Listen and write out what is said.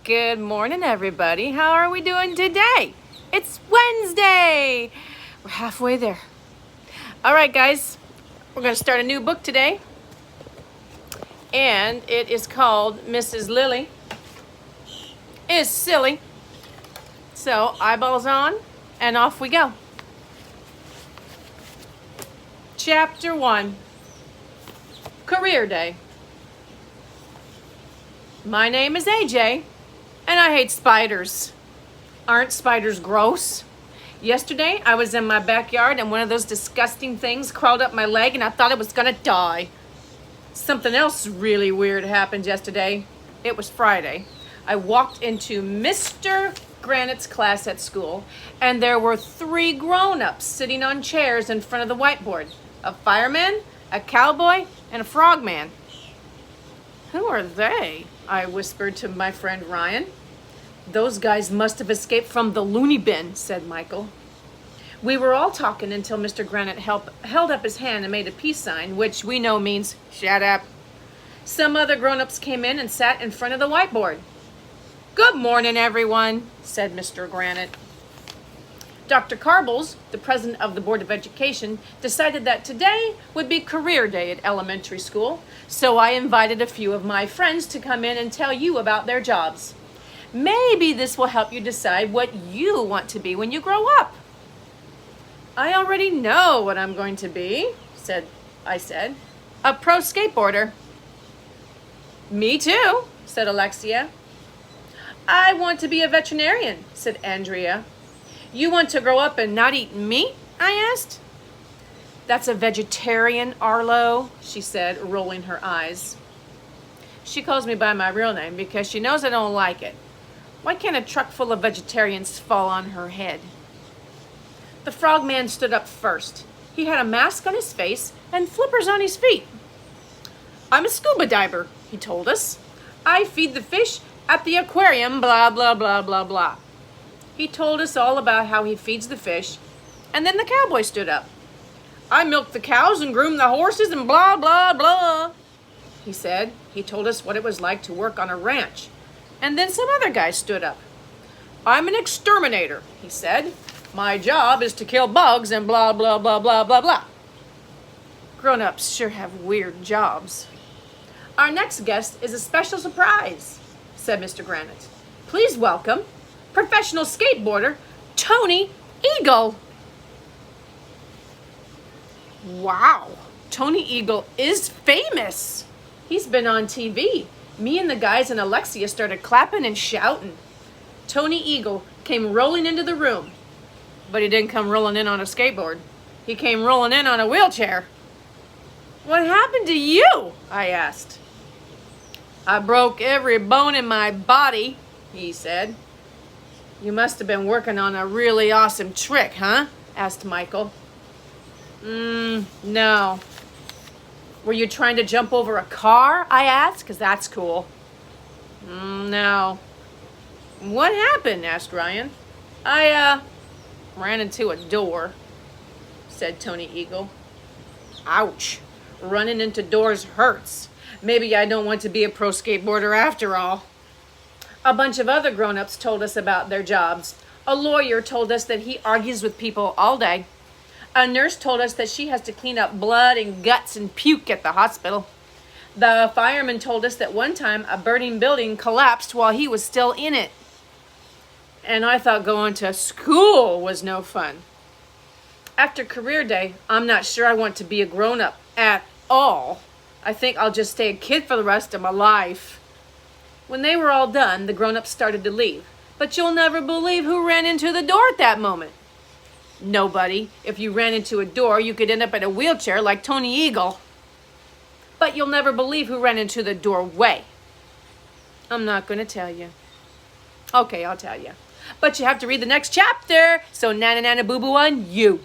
Good morning, everybody. How are we doing today? It's Wednesday. We're halfway there. All right, guys. We're going to start a new book today. And it is called Mrs. Lilly is Silly. So, eyeballs on, and off we go. Chapter 1. Career Day. My name is AJ, and I hate spiders. Aren't spiders gross? Yesterday, I was in my backyard, and one of those disgusting things crawled up my leg, and I thought it was gonna die. Something else really weird happened yesterday. It was Friday. I walked into Mr. Granite's class at school, and there were 3 grown-ups sitting on chairs in front of the whiteboard. A fireman, a cowboy, and a frogman. Who are they? I whispered to my friend Ryan. Those guys must have escaped from the loony bin, said Michael. We were all talking until Mr. Granite held up his hand and made a peace sign, which we know means, shut up. Some other grown-ups came in and sat in front of the whiteboard. Good morning, everyone, said Mr. Granite. Dr. Carbles, the president of the Board of Education, decided that today would be career day at elementary school, so I invited a few of my friends to come in and tell you about their jobs. Maybe this will help you decide what you want to be when you grow up. I already know what I'm going to be, I said. A pro skateboarder. Me too, said Alexia. I want to be a veterinarian, said Andrea. You want to grow up and not eat meat? I asked. That's a vegetarian, Arlo, she said, rolling her eyes. She calls me by my real name because she knows I don't like it. Why can't a truck full of vegetarians fall on her head? The frogman stood up first. He had a mask on his face and flippers on his feet. I'm a scuba diver, he told us. I feed the fish at the aquarium, blah, blah, blah, blah, blah. He told us all about how he feeds the fish, and then the cowboy stood up. I milk the cows and groom the horses and blah, blah, blah, he said. He told us what it was like to work on a ranch, and then some other guy stood up. I'm an exterminator, he said. My job is to kill bugs and blah, blah, blah, blah, blah, blah. Grown-ups sure have weird jobs. Our next guest is a special surprise, said Mr. Granite. Please welcome professional skateboarder, Tony Eagle. Wow, Tony Eagle is famous. He's been on TV. Me and the guys and Alexia started clapping and shouting. Tony Eagle came rolling into the room, but he didn't come rolling in on a skateboard. He came rolling in on a wheelchair. What happened to you? I asked. I broke every bone in my body, he said. You must have been working on a really awesome trick, huh? Asked Michael. No. Were you trying to jump over a car? I asked, because that's cool. No. What happened? Asked Ryan. I ran into a door, said Tony Eagle. Ouch. Running into doors hurts. Maybe I don't want to be a pro skateboarder after all. A bunch of other grown-ups told us about their jobs. A lawyer told us that he argues with people all day. A nurse told us that she has to clean up blood and guts and puke at the hospital. The fireman told us that one time a burning building collapsed while he was still in it. And I thought going to school was no fun. After career day, I'm not sure I want to be a grown-up at all. I think I'll just stay a kid for the rest of my life. When they were all done, the grown-ups started to leave. But you'll never believe who ran into the door at that moment. Nobody. If you ran into a door, you could end up in a wheelchair like Tony Eagle. But you'll never believe who ran into the doorway. I'm not going to tell you. Okay, I'll tell you. But you have to read the next chapter. So nana nana boo boo on you.